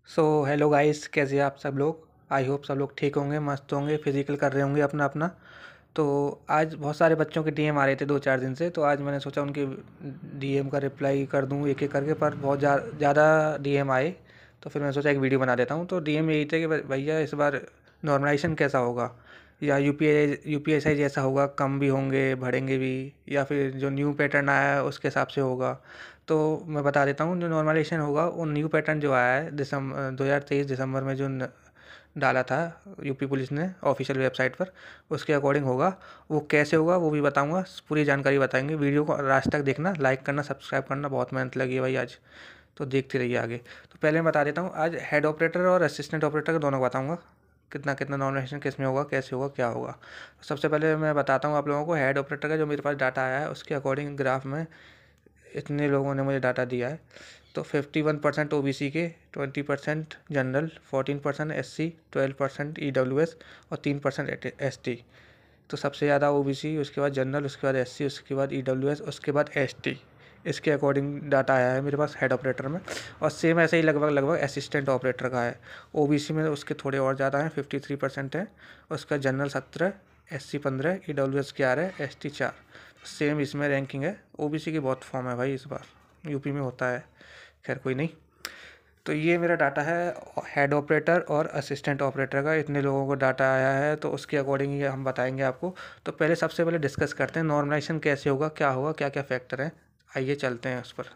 Hello guys, कैसे हैं आप सब लोग। आई होप सब लोग ठीक होंगे, मस्त होंगे, फिजिकल कर रहे होंगे अपना अपना। तो आज बहुत सारे बच्चों के डीएम आ रहे थे 2-4 दिन से, तो आज मैंने सोचा उनके डीएम का रिप्लाई कर दूं एक एक करके, पर बहुत ज़्यादा डीएम आए। तो फिर मैंने सोचा एक वीडियो बना देता हूं। तो डीएम यही थे कि भैया इस बार नॉर्मलाइजेशन कैसा होगा, या यूपीएसआई जैसा होगा, कम भी होंगे बढ़ेंगे भी, या फिर जो न्यू पैटर्न आया है उसके हिसाब से होगा। तो मैं बता देता हूँ, जो नॉर्मलाइजेशन होगा वो न्यू पैटर्न जो आया है दिसंबर 2023 दिसंबर में जो डाला था यूपी पुलिस ने ऑफिशियल वेबसाइट पर, उसके अकॉर्डिंग होगा। वो कैसे होगा वो भी बताऊंगा, पूरी जानकारी बताएंगे। वीडियो को लास्ट तक देखना, लाइक करना, सब्सक्राइब करना, बहुत मेहनत लगी है भाई आज, तो देखते रहिए आगे। तो पहले मैं बता देता हूँ, आज हेड ऑपरेटर और असिस्टेंट ऑपरेटर का दोनों बताऊँगा, कितना कितना नॉमिनेशन किस में होगा, कैसे होगा, क्या होगा। तो सबसे पहले मैं बताता हूँ आप लोगों को हेड ऑपरेटर का जो मेरे पास डाटा आया है उसके अकॉर्डिंग ग्राफ में इतने लोगों ने मुझे डाटा दिया है। तो 51% ओबीसी के, 20% जनरल, 14% एससी, 12% ईडब्ल्यूएस और 3% एसटी। तो सबसे ज़्यादा ओबीसी, उसके बाद जनरल, उसके बाद एससी, उसके बाद ईडब्ल्यूएस, उसके बाद एसटी। इसके अकॉर्डिंग डाटा आया है मेरे पास हेड ऑपरेटर में। और सेम ऐसे ही लगभग लगभग असिस्टेंट ऑपरेटर का है। ओबीसी में उसके थोड़े और ज़्यादा हैं, 53% है। उसका general 17, SC 15, EWS 11, ST 4। Same इसमें रैंकिंग है। ओबीसी की बहुत फॉर्म है भाई इस बार, यूपी में होता है, खैर कोई नहीं। तो ये मेरा डाटा है हेड ऑपरेटर और असिस्टेंट ऑपरेटर का, इतने लोगों को डाटा आया है, तो उसके अकॉर्डिंग ही हम बताएंगे आपको। तो पहले सबसे पहले डिस्कस करते हैं नॉर्मलाइजेशन कैसे होगा, क्या होगा, क्या क्या फैक्टर हैं। आइए चलते हैं उस पर।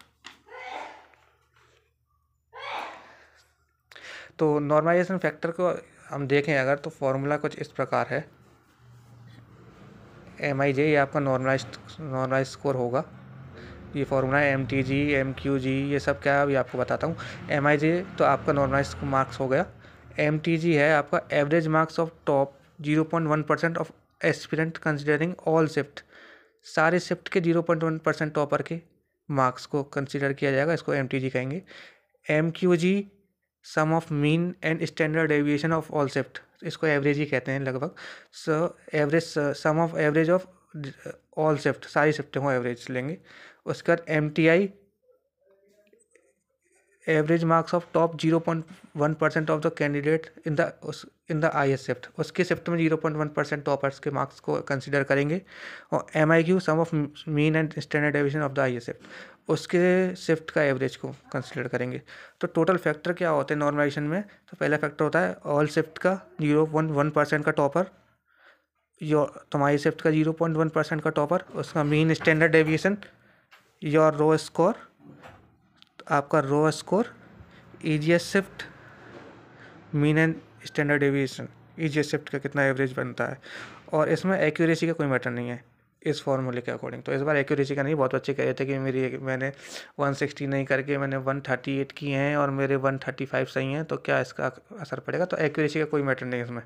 तो नॉर्मलाइजेशन फैक्टर को हम देखें अगर, तो फॉर्मूला कुछ इस प्रकार है। MIJ ये आपका नॉर्मलाइज स्कोर होगा। ये फार्मूला है MTG, MQG, ये सब क्या है अभी आपको बताता हूँ। MIJ तो आपका नॉर्मलाइज मार्क्स हो गया। MTG है आपका average marks of top 0.1% of aspirant considering all shift. सारे शिफ्ट के 0.1% टॉपर के मार्क्स को कंसिडर किया जाएगा, इसको MTG कहेंगे। MQG sum of mean and standard deviation of all shift, इसको एवरेज ही कहते हैं लगभग। So average sum of average of all shift, सारी शिफ्टों को एवरेज लेंगे। उसके बाद MTI average marks of top 0.1% of the candidate in the IS shift, उसके शिफ्ट में 0.1% टॉपर्स के मार्क्स को कंसिडर करेंगे। और MIQ sum of mean and standard deviation of the IS shift, उसके शिफ्ट का एवरेज को कंसिडर करेंगे। तो टोटल फैक्टर क्या होते हैं नॉर्मलाइजेशन में। तो पहला फैक्टर होता है ऑल शिफ्ट का 0.1% का टॉपर, तुम्हारी शिफ्ट का 0.1% का टॉपर, उसका mean standard deviation, your raw score, आपका raw score, EGS shift, mean and standard deviation, EGS shift का कितना एवरेज बनता है। और इसमें एक्यूरेसी का कोई मैटर नहीं है इस फॉर्मूले के अकॉर्डिंग। तो इस बार एक्यूरेसी का नहीं, बहुत बच्चे कह रहे थे कि मैंने 160 नहीं करके मैंने 138 किए हैं और मेरे 135 सही हैं, तो क्या इसका असर पड़ेगा। तो एक्यूरेसी का कोई मैटर नहीं इसमें।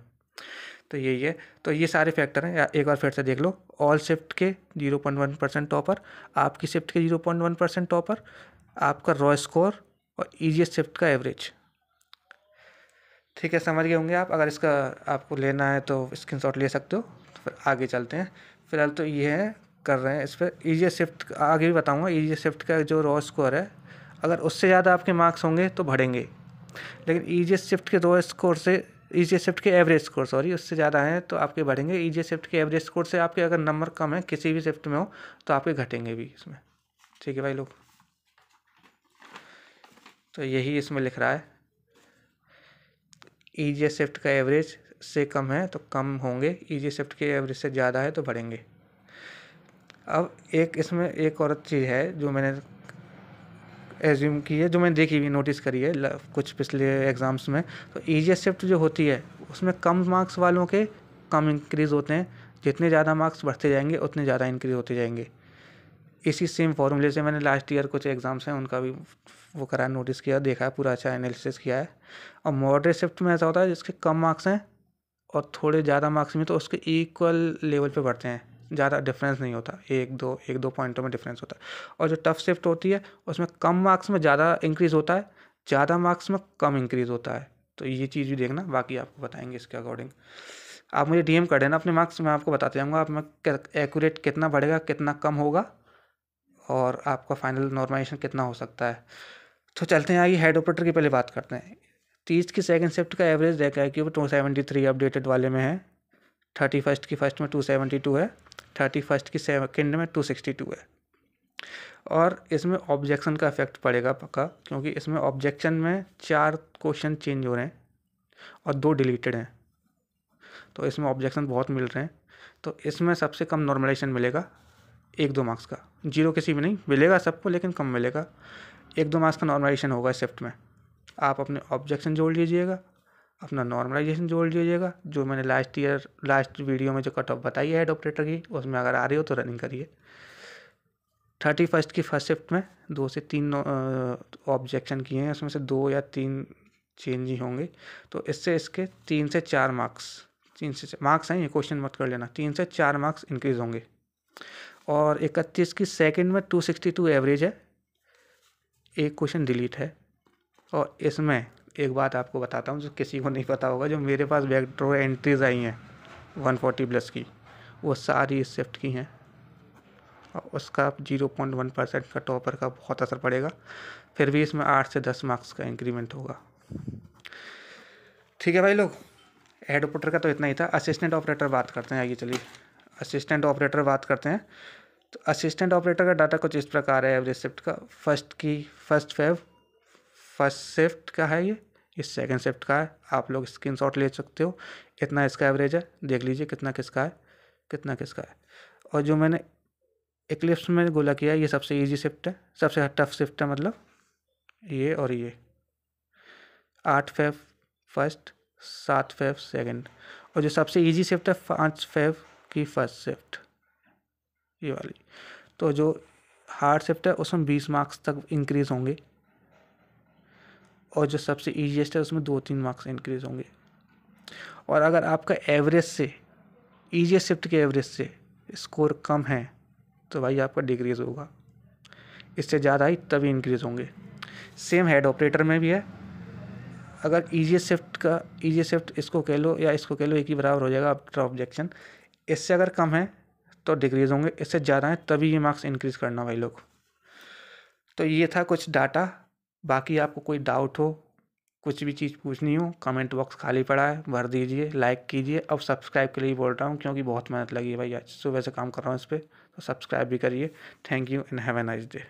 तो यही है। तो ये सारे फैक्टर हैं, एक बार फिर से देख लो। ऑल शिफ्ट के 0.1% टॉपर, आपकी शिफ्ट के 0.1% टॉपर, आपका रॉ स्कोर और ईजीएस शिफ्ट का एवरेज। ठीक है, समझ गए होंगे आप। अगर इसका आपको लेना है तो स्क्रीनशॉट ले सकते हो। तो फिर आगे चलते हैं। फिलहाल तो ये है, कर रहे हैं इस पर। ईजीएस शिफ्ट आगे भी बताऊंगा। ईजीएस शिफ्ट का जो रॉ स्कोर है, अगर उससे ज़्यादा आपके मार्क्स होंगे तो बढ़ेंगे, लेकिन ईजीएस शिफ्ट के रॉ स्कोर से, ईजीएस शिफ्ट के एवरेज स्कोर सॉरी, उससे ज़्यादा हैं तो आपके बढ़ेंगे। ईजीएस शिफ्ट के एवरेज स्कोर से आपके अगर नंबर कम है किसी भी शिफ्ट में हो तो आपके घटेंगे भी इसमें। ठीक है भाई लोग, तो यही इसमें लिख रहा है। ईजीएस शिफ्ट का एवरेज से कम है तो कम होंगे, ईजीएस शिफ्ट के एवरेज से ज़्यादा है तो बढ़ेंगे। अब एक इसमें एक और चीज़ है जो मैंने एज्यूम की है, जो मैंने देखी हुई नोटिस करी है कुछ पिछले एग्ज़ाम्स में। तो ईजीएस शिफ्ट जो होती है उसमें कम मार्क्स वालों के कम इंक्रीज़ होते हैं, जितने ज़्यादा मार्क्स बढ़ते जाएंगे उतने ज़्यादा इंक्रीज़ होते जाएंगे। इसी सेम फॉर्मूले से मैंने लास्ट ईयर कुछ एग्ज़ाम्स हैं उनका भी वो करा, नोटिस किया, देखा है, पूरा अच्छा एनालिसिस किया है। और मॉडरेट शिफ्ट में ऐसा होता है जिसके कम मार्क्स हैं और थोड़े ज़्यादा मार्क्स में, तो उसके इक्वल लेवल पे बढ़ते हैं, ज़्यादा डिफरेंस नहीं होता, एक दो पॉइंटों में डिफरेंस होता है। और जो टफ शिफ्ट होती है उसमें कम मार्क्स में ज़्यादा इंक्रीज़ होता है, ज़्यादा मार्क्स में कम इंक्रीज़ होता है। तो ये चीज़ भी देखना, बाकी आपको बताएंगे इसके अकॉर्डिंग। आप मुझे डीएम कर देना अपने मार्क्स, मैं आपको बताते जाऊँगा आप में एक्यूरेट कितना बढ़ेगा, कितना कम होगा, और आपका फाइनल नॉर्मलाइजेशन कितना हो सकता है। तो चलते हैं आइए हेड ऑपरेटर की पहले बात करते हैं। 30 की सेकंड शिफ्ट का एवरेज देखा है कि वो 273 अपडेटेड वाले में है, 31st की फर्स्ट में 272 है, 31st की सेकंड में 262 है। और इसमें ऑब्जेक्शन का इफेक्ट पड़ेगा पक्का, क्योंकि इसमें ऑब्जेक्शन में 4 क्वेश्चन चेंज हो रहे हैं और 2 डिलीटेड हैं, तो इसमें ऑब्जेक्शन बहुत मिल रहे हैं। तो इसमें सबसे कम नॉर्मलाइजेशन मिलेगा 1-2 मार्क्स का, 0 किसी में नहीं मिलेगा सबको, लेकिन कम मिलेगा। 1-2 मार्क्स का नॉर्मलाइजेशन होगा इस शिफ्ट में। आप अपने ऑब्जेक्शन जोड़ लीजिएगा, अपना नॉर्मलाइजेशन जोड़ लीजिएगा, जो मैंने लास्ट वीडियो में जो कट ऑफ बताई है हेड ऑपरेटर की, उसमें अगर आ रही हो तो रनिंग करिए। 31st की फर्स्ट शिफ्ट में 2 से 3 ऑब्जेक्शन किए हैं, उसमें से 2 या 3 चेंज ही होंगे, तो इससे इसके 3 से 4 मार्क्स, 3 से मार्क्स हैं, ये क्वेश्चन मत कर लेना, 3 से 4 मार्क्स इंक्रीज होंगे। और 31 की सेकंड में 262 एवरेज है, एक क्वेश्चन डिलीट है। और इसमें एक बात आपको बताता हूँ जो किसी को नहीं पता होगा, जो मेरे पास वेक्टर एंट्रीज आई हैं 140 प्लस की, वो सारी इस शिफ्ट की हैं, और उसका 0.1% का टॉपर का बहुत असर पड़ेगा। फिर भी इसमें 8 से 10 मार्क्स का इंक्रीमेंट होगा। ठीक है भाई लोग, हेड ऑपरेटर का तो इतना ही था। असिस्टेंट ऑपरेटर बात करते हैं, आइए चलिए असिस्टेंट ऑपरेटर बात करते हैं। तो असिस्टेंट ऑपरेटर का डाटा कुछ इस प्रकार है एवरेज शिफ्ट का। फर्स्ट शिफ्ट का है ये सेकंड शिफ्ट का है, आप लोग स्क्रीनशॉट ले सकते हो। इतना इसका एवरेज है, देख लीजिए कितना किसका है, कितना किसका है। और जो मैंने इक्लिप्स में गोला किया है, ये सबसे इजी शिफ्ट है, सबसे टफ शिफ्ट है, मतलब ये और ये 8 फेब फर्स्ट, 7 फेब सेकंड। और जो सबसे इजी शिफ्ट है 5 फेब की फर्स्ट शिफ्ट, ये वाली। तो जो हार्ड शिफ्ट है उसमें 20 मार्क्स तक इंक्रीज़ होंगे, और जो सबसे ईजीएस्ट है उसमें 2-3 मार्क्स इंक्रीज होंगे। और अगर आपका एवरेज से, ईजीएस्ट शिफ्ट के एवरेज से स्कोर कम है तो भाई आपका डिक्रीज़ होगा, इससे ज़्यादा ही तभी इंक्रीज़ होंगे। सेम हेड ऑपरेटर में भी है। अगर ईजीएस्ट शिफ्ट इसको कह लो या इसको कह लो, एक ही बराबर हो जाएगा आफ्टर ऑब्जेक्शन। इससे अगर कम है तो डिक्रीज़ होंगे, इससे ज़्यादा है तभी ये मार्क्स इंक्रीज़ करना भाई लोग। तो ये था कुछ डाटा। बाकी आपको कोई डाउट हो, कुछ भी चीज़ पूछनी हो, कमेंट बॉक्स खाली पड़ा है, भर दीजिए, लाइक कीजिए। अब सब्सक्राइब के लिए बोल रहा हूँ क्योंकि बहुत मेहनत लगी है भाई, आज सुबह से काम कर रहा हूँ इस पर, तो सब्सक्राइब भी करिए। Thank you and have a nice day.